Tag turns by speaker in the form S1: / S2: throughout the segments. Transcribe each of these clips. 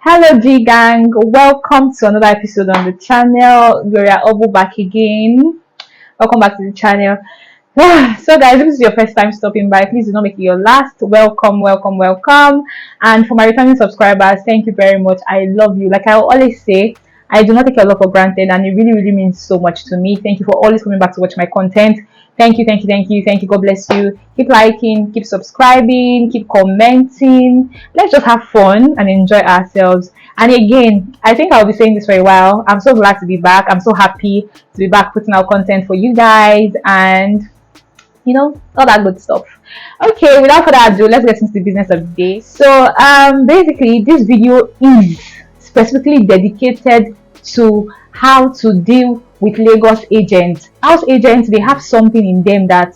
S1: Hello G Gang, welcome to another episode on the channel. Gloria Obu back again. Welcome back to the channel. So guys, if this is your first time stopping by, please do not make it your last. Welcome, welcome, welcome. And for my returning subscribers, thank you very much. I love you. Like I always say, I do not take your love for granted, and it really, really means so much to me. Thank you for always coming back to watch my content. Thank you, thank you, thank you, thank you. God bless you. Keep liking, keep subscribing, keep commenting. Let's just have fun and enjoy ourselves. And again, I think I'll be saying this for a while. I'm so glad to be back. I'm so happy to be back putting out content for you guys and all that good stuff. Okay, without further ado, let's get into the business of the day. So basically this video is specifically dedicated to how to deal with Lagos agents. House agents, they have something in them that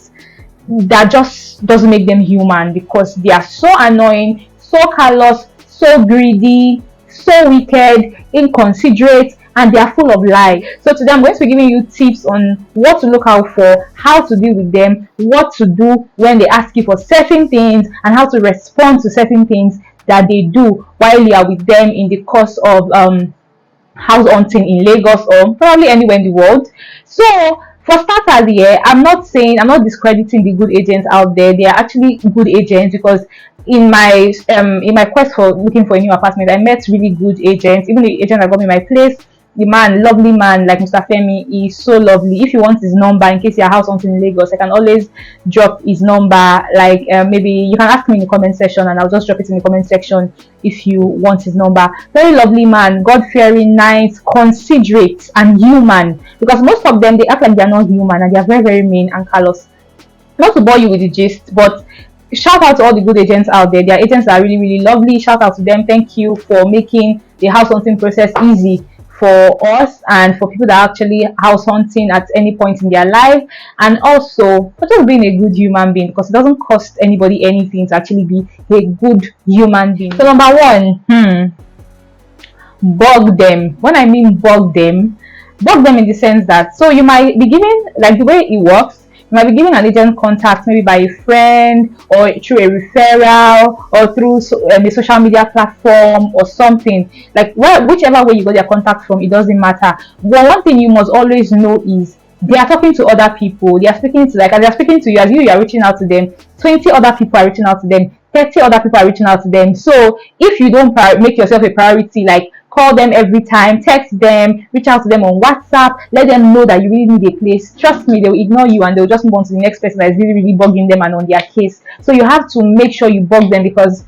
S1: just doesn't make them human, because they are so annoying, so callous, so greedy, so wicked, inconsiderate, and they are full of lies. So today I'm going to be giving you tips on what to look out for, how to deal with them, what to do when they ask you for certain things, and how to respond to certain things that they do while you are with them in the course of house hunting in Lagos or probably anywhere in the world. So for starters here, I'm not discrediting the good agents out there. They are actually good agents, because in my quest for looking for a new apartment, I met really good agents. Even the agent that got me my place, the man, lovely man like Mr. Femi, is so lovely. If you want his number in case your house hunting in Lagos, I can always drop his number. Like maybe you can ask me in the comment section and I'll just drop it in the comment section if you want his number. Very lovely man, God-fearing, nice, considerate, and human. Because most of them, they act like they're not human, and they're very, very mean and callous. Not to bore you with the gist, but shout out to all the good agents out there. Their agents are really, really lovely. Shout out to them. Thank you for making the house hunting process easy for us and for people that are actually house hunting at any point in their life, and also for just being a good human being, because it doesn't cost anybody anything to actually be a good human being. So number one, bug them. When I mean bug them in the sense that, so you might be giving, like the way it works, you might be giving an agent contact maybe by a friend or through a referral or through a social media platform or something. Like whichever way you got their contact from, it doesn't matter. But one thing you must always know is they are talking to other people. They are speaking to, like, as they are speaking to you, as you are reaching out to them, 20 other people are reaching out to them, 30 other people are reaching out to them. So if you don't make yourself a priority, like call them every time, text them, reach out to them on WhatsApp, let them know that you really need a place. Trust me, they will ignore you and they'll just move on to the next person that is really, really bugging them and on their case. So you have to make sure you bug them, because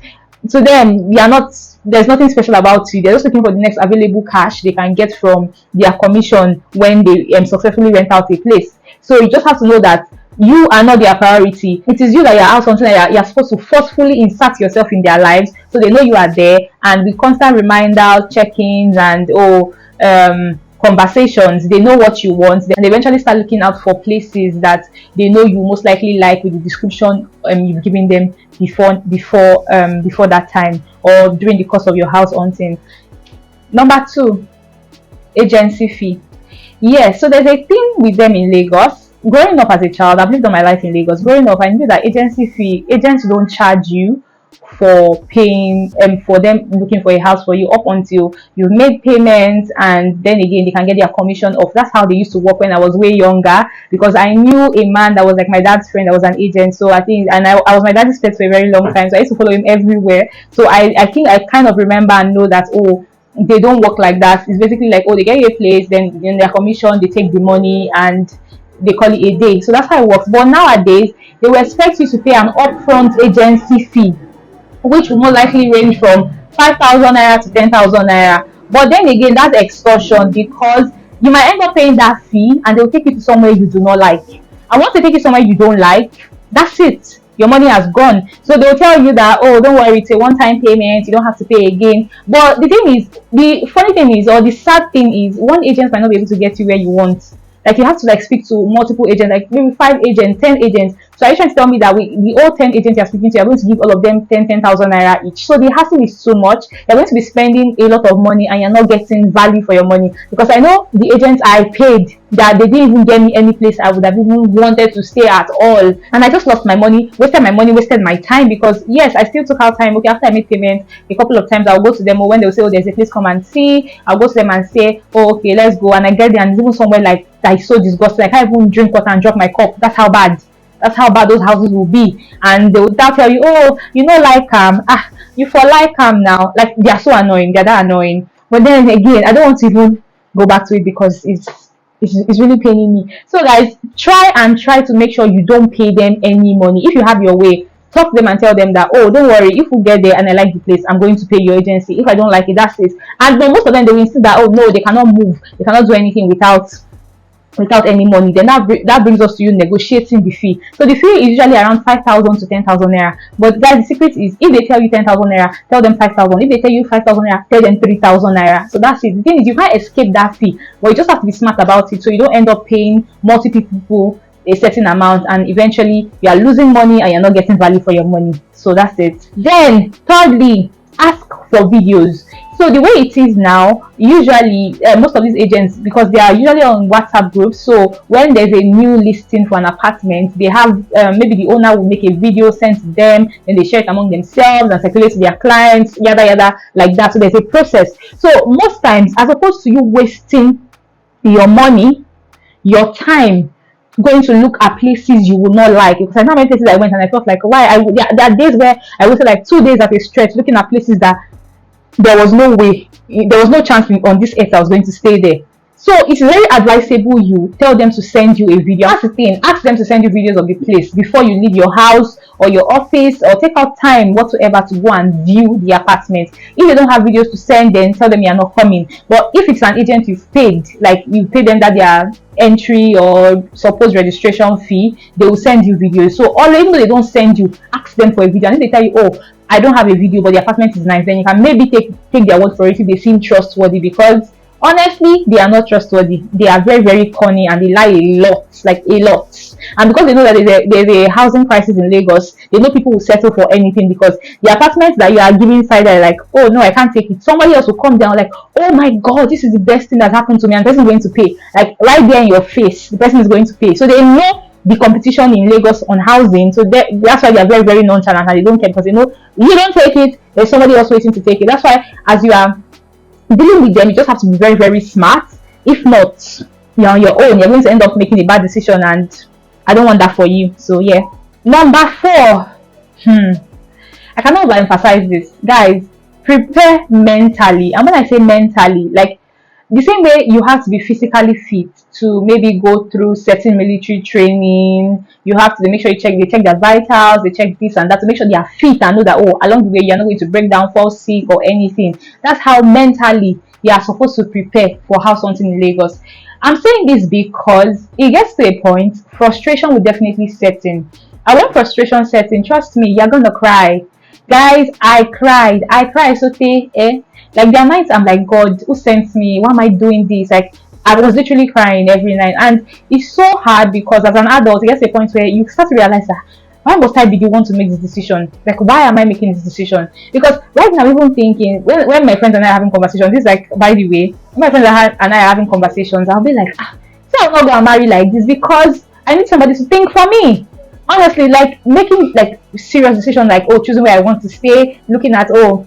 S1: to them, there's nothing special about you. They're just looking for the next available cash they can get from their commission when they successfully rent out a place. So you just have to know that you are not their priority. It is you that you're out something that you're supposed to forcefully insert yourself in their lives, so they know you are there, and with constant reminders, check-ins, and conversations, they know what you want, and they eventually start looking out for places that they know you most likely like with the description you've given them before that time or during the course of your house hunting. Number two, agency fee. Yes, so there's a thing with them in Lagos. Growing up as a child, I've lived all my life in Lagos. Growing up, I knew that agency fee, agents don't charge you for paying for them looking for a house for you up until you've made payments, and then again they can get their commission off. That's how they used to work when I was way younger, because I knew a man that was like my dad's friend that was an agent. So I think, and I was my dad's pet for a very long time, so I used to follow him everywhere. So I think I kind of remember and know that, oh, they don't work like that. It's basically like, oh, they get you a place, then in their commission they take the money and they call it a day. So that's how it works. But nowadays they will expect you to pay an upfront agency fee, which will more likely range from 5,000 naira to 10,000 naira. But then again, that's extortion, because you might end up paying that fee and they'll take you to somewhere you do not like. And once they take you somewhere you don't like, that's it. Your money has gone. So they'll tell you that, oh, don't worry, it's a one-time payment, you don't have to pay again. But the funny thing is, or the sad thing is, one agent might not be able to get you where you want. Like you have to like speak to multiple agents, like maybe 5 agents, 10 agents. So are you trying to tell me that the all 10 agents you're speaking to, you're going to give all of them 10,000 naira each? So the hassle is too much. You're going to be spending a lot of money and you're not getting value for your money. Because I know the agents I paid that they didn't even get me any place I would have even wanted to stay at all. And I just lost my money, wasted my time, because yes, I still took out time. Okay, after I made payment, a couple of times I'll go to them, or when they'll say, oh, there's a place, come and see, I'll go to them and say, oh, okay, let's go. And I get there and it's even somewhere like that is so disgusting. I can't even drink water and drop my cup. That's how bad those houses will be. And they will tell you, oh, you know, like you for like now. Like they are so annoying, they're that annoying. But then again, I don't want to even go back to it because it's really paining me. So guys, try to make sure you don't pay them any money. If you have your way, talk to them and tell them that, oh, don't worry, if we get there and I like the place, I'm going to pay your agency. If I don't like it, that's it. And then most of them, they will insist that, oh no, they cannot move, they cannot do anything without any money. Then that brings us to you negotiating the fee. So the fee is usually around 5,000 to 10,000 naira. But guys, the secret is, if they tell you 10,000 naira, tell them 5,000. If they tell you 5,000 naira, tell them 3,000 naira. So that's it. The thing is, you can't escape that fee, but you just have to be smart about it, so you don't end up paying multiple people a certain amount and eventually you are losing money and you're not getting value for your money. So that's it. Then thirdly, ask for videos. So the way it is now, usually most of these agents, because they are usually on WhatsApp groups, so when there's a new listing for an apartment, they have maybe the owner will make a video, sent to them, then they share it among themselves and circulate to their clients, yada yada, like that. So there's a process. So most times, as opposed to you wasting your money, your time, going to look at places you would not like, because I know many places I went and I felt like, why there are days where I wasted like 2 days at a stretch looking at places that there was no way, there was no chance on this earth I was going to stay there. So it's very advisable you tell them to send you a video. That's the thing, ask them to send you videos of the place before you leave your house or your office, or take out time whatsoever to go and view the apartment. If they don't have videos to send, then tell them you're not coming. But if it's an agent you've paid, like you pay them that their entry or supposed registration fee, they will send you videos. So even though they don't send you, ask them for a video. And if they tell you, oh, I don't have a video but the apartment is nice, then you can maybe take their word for it if they seem trustworthy, because honestly, they are not trustworthy. They are very, very corny and they lie a lot, like a lot. And because they know that there's a housing crisis in Lagos, they know people will settle for anything, because the apartments that you are giving side are like, oh no, I can't take it. Somebody else will come down like, oh my god, this is the best thing that happened to me, and the person is going to pay. Like right there in your face, the person is going to pay. So they know the competition in Lagos on housing, so that's why they are very, very nonchalant and they don't care, because they know you don't take it, there's somebody else waiting to take it. That's why as you are dealing with them, you just have to be very, very smart. If not, you're on your own, you're going to end up making a bad decision, and I don't want that for you. So yeah. Number 4, I cannot overemphasize this, guys. Prepare mentally. And when I say mentally, like the same way you have to be physically fit to maybe go through certain military training, you have to make sure they check their vitals, they check this and that to make sure they are fit and know that, oh, along the way you're not going to break down, fall sick or anything. That's how mentally you are supposed to prepare for house hunting in Lagos. I'm saying this because it gets to a point, frustration will definitely set in. And when frustration sets in, trust me, you're gonna cry. Guys, I cried so like there are nights I'm like, God, who sent me? Why am I doing this? Like I was literally crying every night, and it's so hard because as an adult, it gets to a point where you start to realize that, why must I be the one to make this decision? Like, why am I making this decision? Because right now, I'm even thinking, when my friends and I are having conversations, this is like, by the way, when my friends and I are having conversations, I'll be like, see, I'm not gonna marry like this because I need somebody to think for me. Honestly, like making like serious decisions, like, oh, choosing where I want to stay, looking at, oh,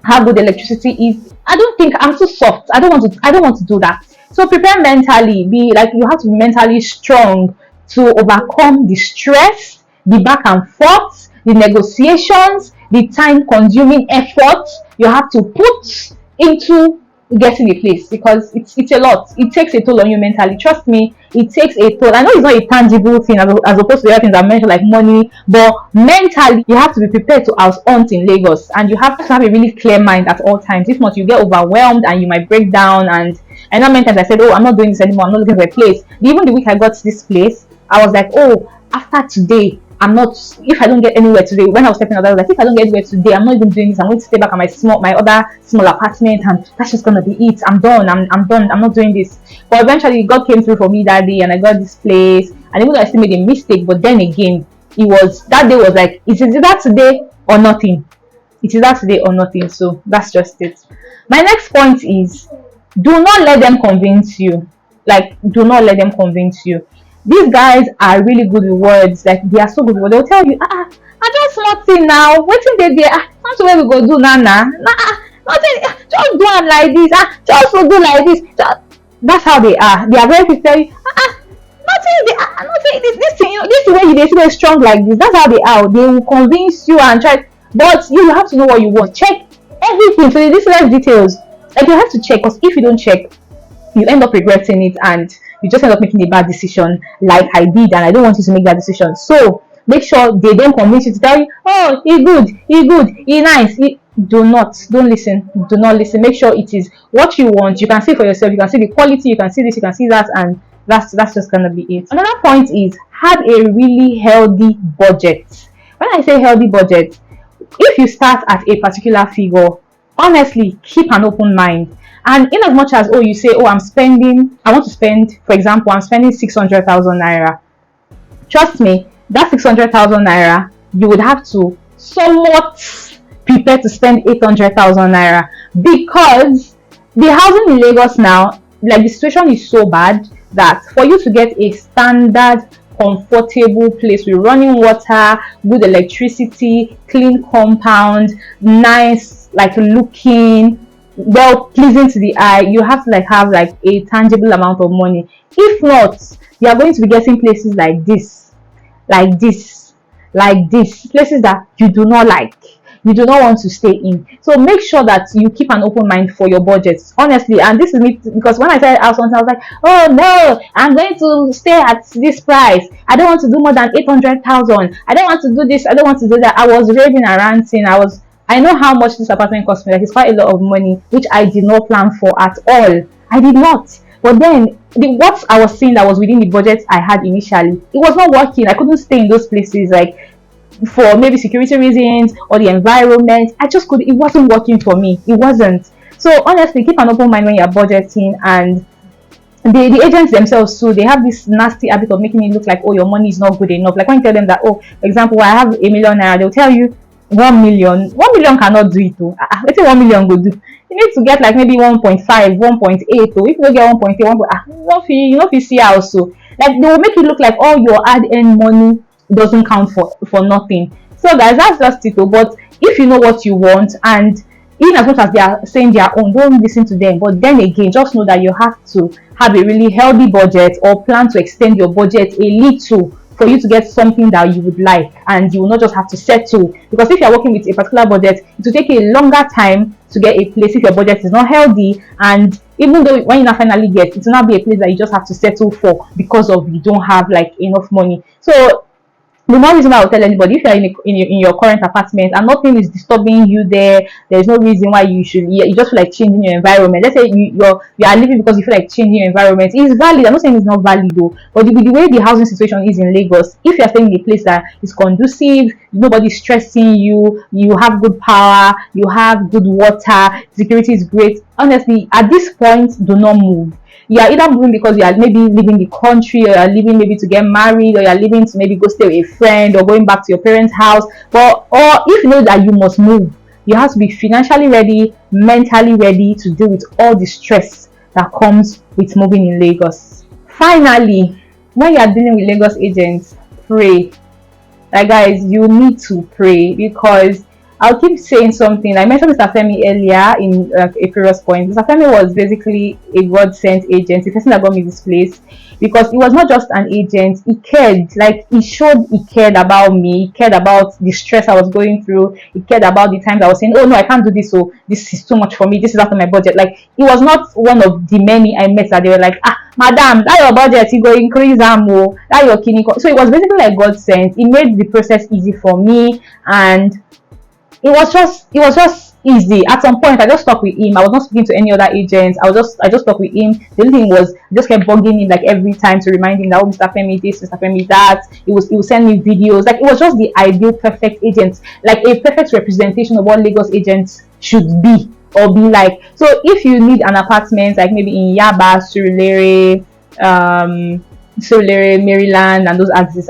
S1: how good electricity is. I don't think I'm too soft. I don't want to do that. So prepare mentally. Be like, you have to be mentally strong to overcome the stress, the back and forth, the negotiations, the time consuming effort you have to put into getting a place, because it's a lot. It takes a toll on you mentally. Trust me, it takes a toll. I know it's not a tangible thing as opposed to the other things I mentioned like money, but mentally you have to be prepared to house hunt in Lagos, and you have to have a really clear mind at all times. If not, you get overwhelmed and you might break down. And I know many times I said, oh, I'm not doing this anymore, I'm not looking for a place. Even the week I got to this place, I was like, oh, after today I'm not, if I don't get anywhere today, when I was stepping out, I was like, if I don't get anywhere today, I'm not even doing this. I'm going to stay back at my other small apartment, and that's just gonna be it. I'm done. I'm done. I'm not doing this. But eventually, God came through for me that day, and I got this place. And even though I still made a mistake, but then again, it was that day was like, it is either today or nothing. It is that today or nothing. So that's just it. My next point is, do not let them convince you. Like, do not let them convince you. These guys are really good with words. Like, they are so good with words. They'll tell you, I just nothing now. Waiting they there. Not the way we go do now. Nothing. Just do it like this. Just do like this. That's how they are. They are very quick to tell you, nothing. This thing, this way they see strong like this. That's how they are. They will convince you and try. But you have to know what you want. Check everything. So this is details. Like, you have to check, because if you don't check, you end up regretting it, and you just end up making a bad decision like I did, and I don't want you to make that decision. So make sure they don't convince you to tell you, oh, he good, he nice. Don't listen. Do not listen. Make sure it is what you want. You can see for yourself. You can see the quality. You can see this. You can see that, and that's just gonna be it. Another point is, have a really healthy budget. When I say healthy budget, if you start at a particular figure, honestly, keep an open mind. And in as much as, you say, I want to spend, for example, I'm spending 600,000 naira. Trust me, that 600,000 naira, you would have to somewhat prepare to spend 800,000 naira, because the housing in Lagos now, like, the situation is so bad that for you to get a standard, comfortable place with running water, good electricity, clean compound, nice, like, looking, well pleasing to the eye, you have to have a tangible amount of money. If not, you are going to be getting places like this, places that you do not like, you do not want to stay in. So make sure that you keep an open mind for your budget, honestly. And this is me, because when I started out something, I was like, oh no, I'm going to stay at this price. I don't want to do more than 800,000. I don't want to do this. I don't want to do that. I was raving and ranting. I know how much this apartment cost me. Like, it's quite a lot of money, which I did not plan for at all. I did not. But then, what I was seeing that was within the budget I had initially, it was not working. I couldn't stay in those places, like, for maybe security reasons or the environment. It wasn't working for me. It wasn't. So honestly, keep an open mind when you're budgeting. And the agents themselves too, they have this nasty habit of making it look like, your money is not good enough. Like, when you tell them that, for example, I have 1 million naira, they'll tell you 1 million. 1 million cannot do it too. Let's say 1 million go do. You need to get like maybe 1.5, 1.8. Or if you don't get 1.8, you know if you see also. Like, they will make it look like all your ad-earned money doesn't count for nothing. So guys, that's just it. But if you know what you want, and in as much as they are saying their own, don't listen to them. But then again, just know that you have to have a really healthy budget, or plan to extend your budget a little, for you to get something that you would like, and you will not just have to settle. Because if you're working with a particular budget, it will take a longer time to get a place if your budget is not healthy. And even though when you not finally get, it will not be a place that you just have to settle for because of you don't have like enough money. So the more reason I will tell anybody, if you're in your current apartment and nothing is disturbing you there's no reason why you just feel like changing your environment. Let's say you are living because you feel like changing your environment. It's valid. I'm not saying it's not valid though, but the way the housing situation is in Lagos, if you're staying in a place that is conducive, nobody's stressing you, you have good power, you have good water, security is great, honestly, at this point, do not move. You are either moving because you are maybe leaving the country, or you are leaving maybe to get married, or you are leaving to maybe go stay with a friend, or going back to your parents' house. Or if you know that you must move, you have to be financially ready, mentally ready to deal with all the stress that comes with moving in Lagos. Finally, when you are dealing with Lagos agents, pray. Like guys, you need to pray, because I'll keep saying something. I mentioned Mr. Femi earlier in a previous point. Mr. Femi was basically a God-sent agent, the person that got me this place, because he was not just an agent. He cared. Like, he showed he cared about me. He cared about the stress I was going through. He cared about the times I was saying, oh no, I can't do this. So this is too much for me. This is out of my budget. Like, he was not one of the many I met that they were like, madam, that your budget, you go increase ammo, that your kidney. So it was basically like God sent. He made the process easy for me, and it was just easy. At some point, I just stuck with him. I was not speaking to any other agents. I just stuck with him. The only thing was, I just kept bugging him like every time to remind him that, oh, Mr. Femi this, Mr. Femi that. He would send me videos. Like, it was just the ideal perfect agent, like a perfect representation of what Lagos agents should be or be like. So if you need an apartment, like maybe in Yaba, Surulere, Maryland, and those axes,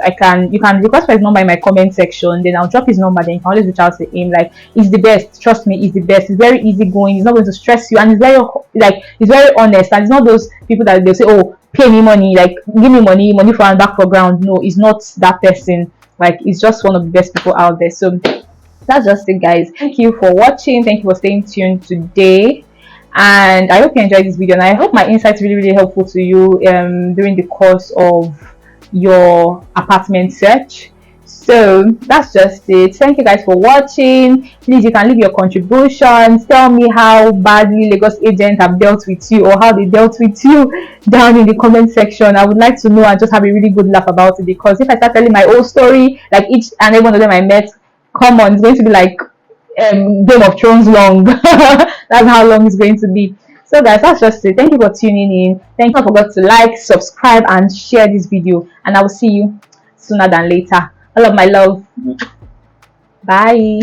S1: you can request for his number in my comment section. Then I'll drop his number. Then you can always reach out to him. Like, he's the best. Trust me, he's the best. He's very easygoing. He's not going to stress you, and he's very honest. And he's not those people that they'll say, "Oh, pay me money, like give me money for and back for ground." No, he's not that person. Like, he's just one of the best people out there. So that's just it, guys. Thank you for watching. Thank you for staying tuned today, and I hope you enjoyed this video, and I hope my insights really helpful to you during the course of your apartment search. So that's just it. Thank you guys for watching. Please, you can leave your contributions. Tell me how badly Lagos agents have dealt with you, or how they dealt with you, down in the comment section. I would like to know and just have a really good laugh about it, because if I start telling my old story, like each and every one of them I met, come on, it's going to be like Game of Thrones long. That's how long it's going to be. So guys, that's just it. Thank you for tuning in. Thank you. Don't forget to like, subscribe, and share this video, and I will see you sooner than later. All of my love. Bye.